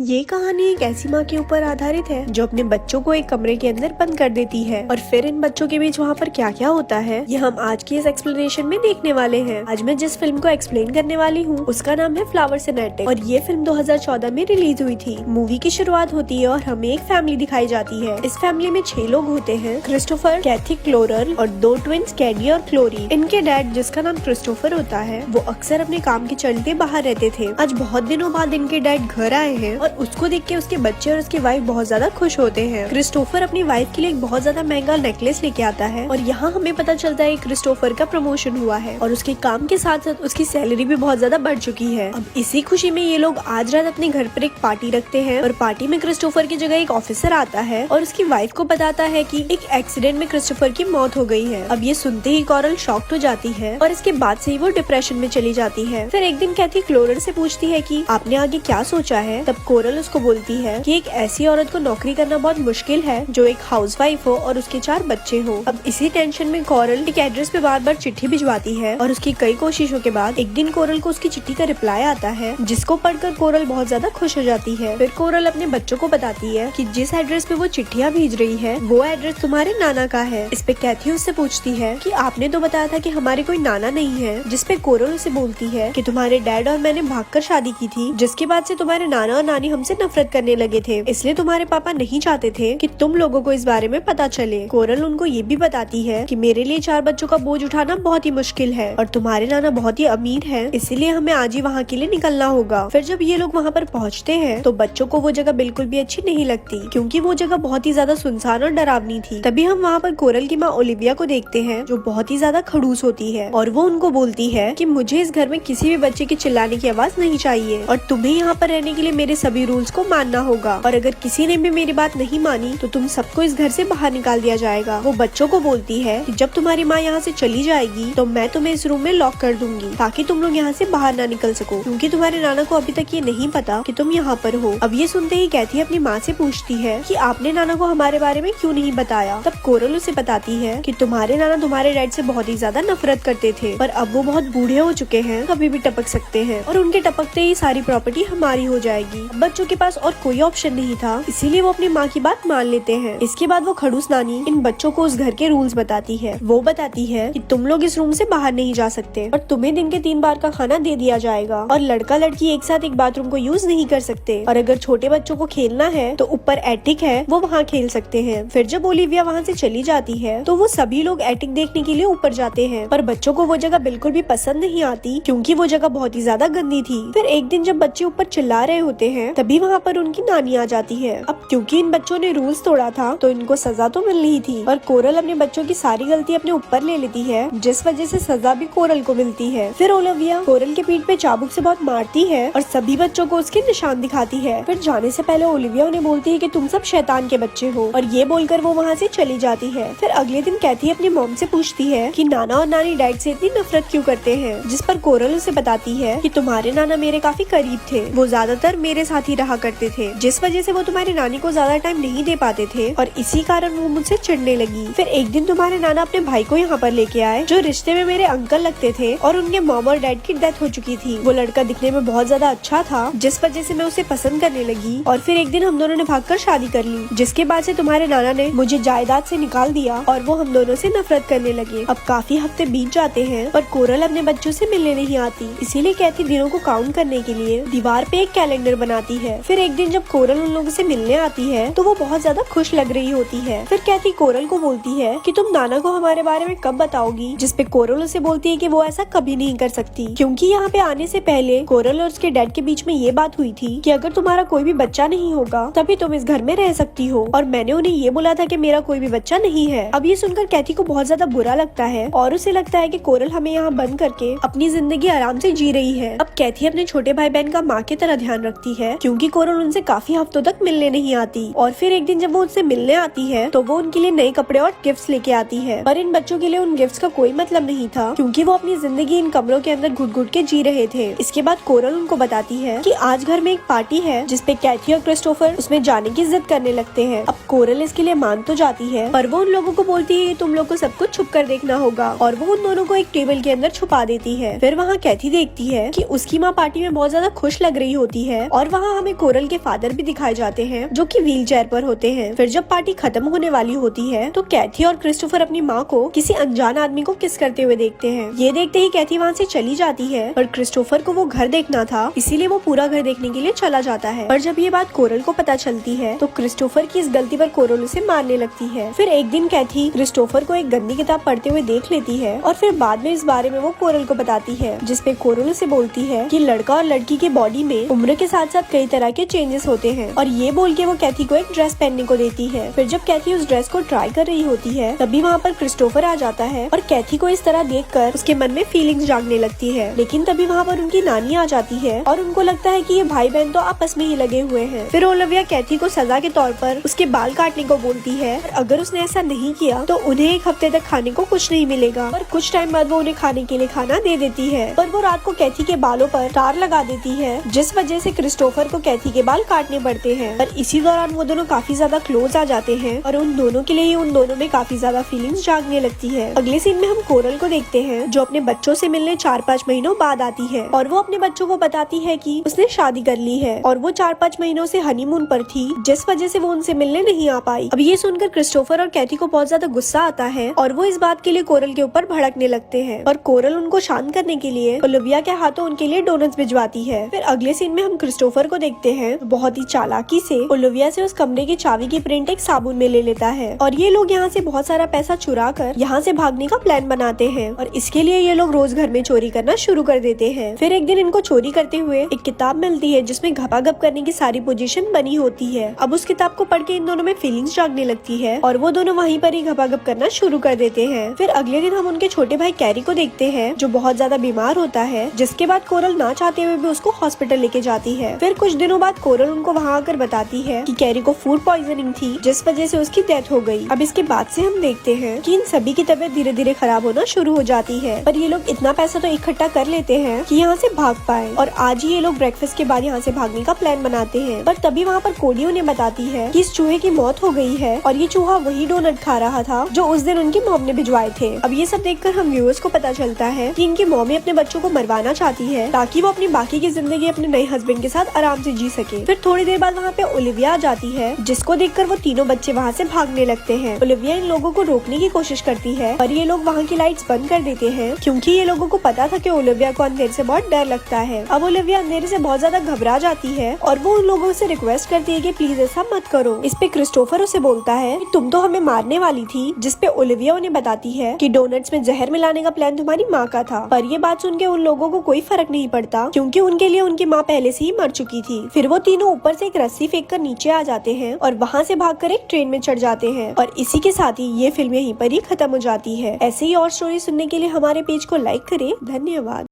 ये कहानी एक ऐसी माँ के ऊपर आधारित है जो अपने बच्चों को एक कमरे के अंदर बंद कर देती है और फिर इन बच्चों के बीच वहाँ पर क्या क्या होता है ये हम आज की इस एक्सप्लेनेशन में देखने वाले हैं। आज मैं जिस फिल्म को एक्सप्लेन करने वाली हूँ उसका नाम है फ्लावर्स एंड एटिक और ये फिल्म 2014 में रिलीज हुई थी। मूवी की शुरुआत होती है और हमें एक फैमिली दिखाई जाती है। इस फैमिली में 6 लोग होते हैं, क्रिस्टोफर, कैथी, क्लोरल और 2 ट्विंस, कैडी और क्लोरी। इनके डैड जिसका नाम क्रिस्टोफर होता है वो अक्सर अपने काम के चलते बाहर रहते थे। आज बहुत दिनों बाद इनके डैड घर आए हैं और उसको देख के उसके बच्चे और उसकी वाइफ बहुत ज्यादा खुश होते हैं। क्रिस्टोफर अपनी वाइफ के लिए एक बहुत ज्यादा महंगा नेकलेस लेके आता है और यहाँ हमें पता चलता है क्रिस्टोफर का प्रमोशन हुआ है और उसके काम के साथ साथ उसकी सैलरी भी बहुत ज्यादा बढ़ चुकी है। अब इसी खुशी में ये लोग आज रात अपने घर पर एक पार्टी रखते हैं और पार्टी में क्रिस्टोफर की जगह एक ऑफिसर आता है और उसकी वाइफ को बताता है कि एक एक्सीडेंट में क्रिस्टोफर की मौत हो गई है। अब ये सुनते ही कोरल शॉक्ड हो जाती है और इसके बाद से ही वो डिप्रेशन में चली जाती है। फिर एक दिन कैथी क्लोरल से पूछती है कि आपने आगे क्या सोचा है। तब कोरल उसको बोलती है कि एक ऐसी औरत को नौकरी करना बहुत मुश्किल है जो एक हाउसवाइफ हो और उसके 4 बच्चे हो। अब इसी टेंशन में कोरल एक एड्रेस पे बार बार चिट्ठी भिजवाती है और उसकी कई कोशिशों के बाद एक दिन कोरल को उसकी चिट्ठी का रिप्लाई आता है जिसको पढ़कर कोरल बहुत ज्यादा खुश हो जाती है। फिर कोरल अपने बच्चों को बताती है कि जिस एड्रेस पे वो चिट्ठियाँ भेज रही है वो एड्रेस तुम्हारे नाना का है। इस पे कैथी उससे पूछती है कि आपने तो बताया था कि हमारे कोई नाना नहीं है, जिस पे कोरल उसे बोलती है कि तुम्हारे डैड और मैंने भागकर शादी की थी जिसके बाद से तुम्हारे नाना और नानी हमसे नफरत करने लगे थे, इसलिए तुम्हारे पापा नहीं चाहते थे कि तुम लोगों को इस बारे में पता चले। कोरल उनको ये भी बताती है कि मेरे लिए 4 बच्चों का बोझ उठाना बहुत ही मुश्किल है और तुम्हारे नाना बहुत ही अमीर है, इसीलिए हमें आज ही वहाँ के लिए निकलना होगा। फिर जब ये लोग वहाँ पर पहुँचते हैं तो बच्चों को वो जगह बिल्कुल भी अच्छी नहीं लगती क्योंकि वो जगह बहुत ही ज्यादा सुनसान और डरावनी थी। तभी हम वहाँ पर कोरल की माँ ओलिविया को देखते हैं जो बहुत ही ज्यादा खड़ूस होती है और वो उनको बोलती है कि मुझे इस घर में किसी भी बच्चे की चिल्लाने की आवाज नहीं चाहिए और तुम्हें यहाँ पर रहने के लिए मेरे सभी रूल्स को मानना होगा और अगर किसी ने भी मेरी बात नहीं मानी तो तुम सबको इस घर से बाहर निकाल दिया जाएगा। वो बच्चों को बोलती है कि जब तुम्हारी माँ यहाँ से चली जाएगी तो मैं तुम्हें इस रूम में लॉक कर दूंगी ताकि तुम लोग यहाँ से बाहर ना निकल सको क्योंकि तुम्हारे नाना को अभी तक ये नहीं पता कि तुम यहाँ पर हो। अब ये सुनते ही कैथी अपनी माँ से पूछती है कि आपने नाना को हमारे बारे में क्यों नहीं बताया। तब कोरल उसे बताती है कि तुम्हारे नाना तुम्हारे डैड से बहुत ही ज्यादा नफरत करते थे पर अब वो बहुत बूढ़े हो चुके हैं, कभी भी टपक सकते हैं और उनके टपकते ही सारी प्रॉपर्टी हमारी हो जाएगी। बच्चों के पास और कोई ऑप्शन नहीं था इसीलिए वो अपनी माँ की बात मान लेते हैं। इसके बाद वो खड़ूस नानी इन बच्चों को उस घर के रूल्स बताती है। वो बताती है कि तुम लोग इस रूम से बाहर नहीं जा सकते और तुम्हें दिन के 3 बार का खाना दे दिया जाएगा और लड़का लड़की एक साथ एक बाथरूम को यूज नहीं कर सकते और अगर छोटे बच्चों को खेलना है तो ऊपर एटिक है वो वहाँ खेल सकते हैं। फिर जब ओलिविया वहाँ से चली जाती है तो वो सभी लोग एटिक देखने के लिए ऊपर जाते हैं पर बच्चों को वो जगह बिल्कुल भी पसंद नहीं आती क्योंकि वो जगह बहुत ही ज्यादा गंदी थी। फिर एक दिन जब बच्चे ऊपर चिल्ला रहे होते हैं तभी वहाँ पर उनकी नानी आ जाती है। अब क्योंकि इन बच्चों ने रूल्स तोड़ा था तो इनको सजा तो मिल रही थी और कोरल अपने बच्चों की सारी गलती अपने ऊपर ले लेती है जिस वजह से सजा भी कोरल को मिलती है। फिर ओलिविया कोरल के पीठ पे चाबुक से बहुत मारती है और सभी बच्चों को उसके निशान दिखाती है। फिर जाने से पहले ओलिविया उन्हें बोलती है कि तुम सब शैतान के बच्चे हो और ये बोलकर वो वहाँ से चली जाती है। फिर अगले दिन कैथी अपनी मॉम से पूछती है कि नाना और नानी डैड से इतनी नफरत क्यों करते हैं, जिस पर कोरल उसे बताती है कि तुम्हारे नाना मेरे काफी करीब थे, वो ज्यादातर मेरे साथ ही रहा करते थे जिस वजह से वो तुम्हारी नानी को ज्यादा टाइम नहीं दे पाते थे और इसी कारण वो मुझसे चिढ़ने लगी। फिर एक दिन तुम्हारे नाना अपने भाई को यहाँ पर लेके आए जो रिश्ते में मेरे अंकल लगते थे और उनके मॉम और डैड की डेथ हो चुकी थी। वो लड़का दिखने में बहुत ज्यादा अच्छा था जिस वजह से मैं उसे पसंद करने लगी और फिर एक दिन हम दोनों ने भागकर शादी कर ली जिसके बाद से तुम्हारे नाना ने मुझे जायदाद से निकाल दिया और वो हम दोनों से नफरत करने लगे। अब काफी हफ्ते बीत जाते हैं पर कोरल अपने बच्चों से मिलने नहीं आती इसीलिए कैथी दिनों को काउंट करने के लिए दीवार पे एक कैलेंडर बनाती है। फिर एक दिन जब कोरल उन लोगों से मिलने आती है तो वो बहुत ज्यादा खुश लग रही होती है। फिर कैथी कोरल को बोलती है कि तुम नाना को हमारे बारे में कब बताओगी, जिसपे कोरल उसे बोलती है कि वो ऐसा कभी नहीं कर सकती क्योंकि यहाँ पे आने से पहले कोरल और उसके डैड के बीच में ये बात हुई थी कि अगर तुम्हारा कोई भी बच्चा नहीं होगा तभी तुम इस घर में रह सकती हो और मैंने उन्हें ये बोला था कि मेरा कोई भी बच्चा नहीं है। अब ये सुनकर कैथी को बहुत ज्यादा बुरा लगता है और उसे लगता है कि कोरल हमें यहाँ बंद करके अपनी जिंदगी आराम से जी रही है। अब कैथी अपने छोटे भाई बहन का माँ की तरह ध्यान रखती है क्योंकि कोरल उनसे काफी हफ्तों तक मिलने नहीं आती। और फिर एक दिन जब वो उनसे मिलने आती है तो वो उनके लिए नए कपड़े और गिफ्ट्स लेके आती है। पर इन बच्चों के लिए उन गिफ्ट्स का कोई मतलब नहीं था, क्योंकि वो अपनी जिंदगी इन कमरों के अंदर घुट घुट के जी रहे थे। इसके बाद कोरल उनको बताती है कि आज घर में एक पार्टी है जिसपे कैथी और क्रिस्टोफर उसमें जाने की जिद करने लगते हैं। अब कोरल इसके लिए मान तो जाती है, पर वो उन लोगों को बोलती है तुम लोग को सब कुछ छुप कर देखना होगा, और वो उन दोनों को एक टेबल के अंदर छुपा देती है। फिर वहाँ कैथी देखती है कि उसकी माँ पार्टी में बहुत ज्यादा खुश लग रही होती है, और वहाँ हमें कोरल के फादर भी दिखाए जाते हैं जो कि व्हील चेयर पर होते हैं। फिर जब पार्टी खत्म होने वाली होती है तो कैथी और क्रिस्टोफर अपनी माँ को किसी अनजान आदमी को किस करते हुए देखते हैं। ये देखते ही कैथी वहाँ से चली जाती है, पर क्रिस्टोफर को वो घर देखना था, इसीलिए वो पूरा घर देखने के लिए चला जाता है। पर जब ये बात कोरल को पता चलती है तो क्रिस्टोफर की इस गलती पर कोरल उसे मारने लगती है। फिर एक दिन कैथी क्रिस्टोफर को एक गंदी किताब पढ़ते हुए देख लेती है, और फिर बाद में इस बारे में वो कोरल को बताती है, जिसपे कोरल उसे बोलती है कि लड़का और लड़की के बॉडी में उम्र के साथ साथ कई तरह के चेंजेस होते हैं, और ये बोल के वो कैथी को एक ड्रेस पहनने को देती है। फिर जब कैथी उस ड्रेस को ट्राई कर रही होती है तभी वहाँ पर क्रिस्टोफर आ जाता है, और कैथी को इस तरह देखकर उसके मन में फीलिंग्स जागने लगती है। लेकिन तभी वहाँ पर उनकी नानी आ जाती है, और उनको लगता है कि ये भाई बहन तो आपस में ही लगे हुए हैं। फिर ओलिविया कैथी को सजा के तौर पर उसके बाल काटने को बोलती है, और अगर उसने ऐसा नहीं किया तो उन्हें एक हफ्ते तक खाने को कुछ नहीं मिलेगा। और कुछ टाइम बाद वो उन्हें खाने के लिए खाना दे देती है, पर वो रात को कैथी के बालों पर तार लगा देती है, जिस वजह से क्रिस्टोफर को कैथी के बाल काटने पड़ते हैं। पर इसी दौरान वो दोनों काफी ज्यादा क्लोज आ जाते हैं, और उन दोनों के लिए उन दोनों में काफी ज्यादा फीलिंग्स जागने लगती है। अगले सीन में हम कोरल को देखते हैं जो अपने बच्चों से मिलने 4-5 महीनों बाद आती है, और वो अपने बच्चों को बताती है कि उसने शादी कर ली है, और वो 4-5 महीनों से हनीमून पर थी, जिस वजह से वो उनसे मिलने नहीं आ पाई। अब ये सुनकर क्रिस्टोफर और कैथी को बहुत ज्यादा गुस्सा आता है, और वो इस बात के लिए कोरल के ऊपर भड़कने लगते हैं। और कोरल उनको शांत करने के लिए ओलिविया के हाथों उनके लिए डोनट्स भिजवाती है। फिर अगले सीन में हम क्रिस्टोफर को देखते हैं बहुत ही चालाकी से ओलिविया से उस कमरे की चाबी की प्रिंट एक साबुन में ले लेता है, और ये लोग यहाँ से बहुत सारा पैसा चुरा कर यहाँ से भागने का प्लान बनाते हैं, और इसके लिए ये लोग रोज घर में चोरी करना शुरू कर देते हैं। फिर एक दिन इनको चोरी करते हुए एक किताब मिलती है जिसमें घपाघप करने की सारी पोजीशन बनी होती है। अब उस किताब को पढ़ के इन दोनों में फीलिंग्स जागने लगती है, और वो दोनों वहीं पर ही घपाघप करना शुरू कर देते हैं। फिर अगले दिन हम उनके छोटे भाई कैरी को देखते हैं जो बहुत ज्यादा बीमार होता है, जिसके बाद कोरल ना चाहते हुए भी उसको हॉस्पिटल लेके जाती है। फिर कुछ दिनों बाद कोरल उनको वहाँ आकर बताती है कि कैरी को फूड पॉइजनिंग थी, जिस वजह से उसकी डेथ हो गई। अब इसके बाद से हम देखते हैं कि इन सभी की तबीयत धीरे धीरे खराब होना शुरू हो जाती है, पर ये लोग इतना पैसा तो इकट्ठा कर लेते हैं कि यहाँ से भाग पाए, और आज ही ये लोग ब्रेकफास्ट के बाद यहाँ से भागने का प्लान बनाते हैं। पर तभी वहाँ पर कोडी उन्हें बताती है कि इस चूहे की मौत हो गई है, और ये चूहा वही डोनट खा रहा था जो उस दिन उनकी मॉम ने भिजवाए थे। अब ये सब देखकर हम व्यूअर्स को पता चलता है कि इनकी मॉमी अपने बच्चों को मरवाना चाहती है ताकि वो अपनी बाकी की जिंदगी अपने नए हस्बैंड के साथ आराम से जी सके। फिर थोड़ी देर बाद वहाँ पे ओलिविया आ जाती है, जिसको देखकर वो तीनों बच्चे वहाँ से भागने लगते हैं। ओलिविया इन लोगों को रोकने की कोशिश करती है, पर ये लोग वहाँ की लाइट्स बंद कर देते हैं, क्योंकि ये लोगों को पता था कि ओलिविया को अंधेरे से बहुत डर लगता है। अब ओलिविया अंधेरे से बहुत ज्यादा घबरा जाती है, और वो उन लोगों से रिक्वेस्ट करती है कि प्लीज ऐसा मत करो। इस पे क्रिस्टोफर उसे बोलता है कि तुम तो हमें मारने वाली थी, जिसपे ओलिविया उन्हें बताती है कि डोनट्स में जहर मिलाने का प्लान तुम्हारी माँ का था। पर ये बात सुन के उन लोगों को कोई फर्क नहीं पड़ता, क्योंकि उनके लिए उनकी माँ पहले से ही मर चुकी थी। फिर वो तीनों ऊपर से एक रस्सी फेंक कर नीचे आ जाते हैं, और वहाँ से भागकर एक ट्रेन में चढ़ जाते हैं। और इसी के साथ ही ये फिल्म यहीं पर ही खत्म हो जाती है। ऐसे ही और स्टोरी सुनने के लिए हमारे पेज को लाइक करें। धन्यवाद।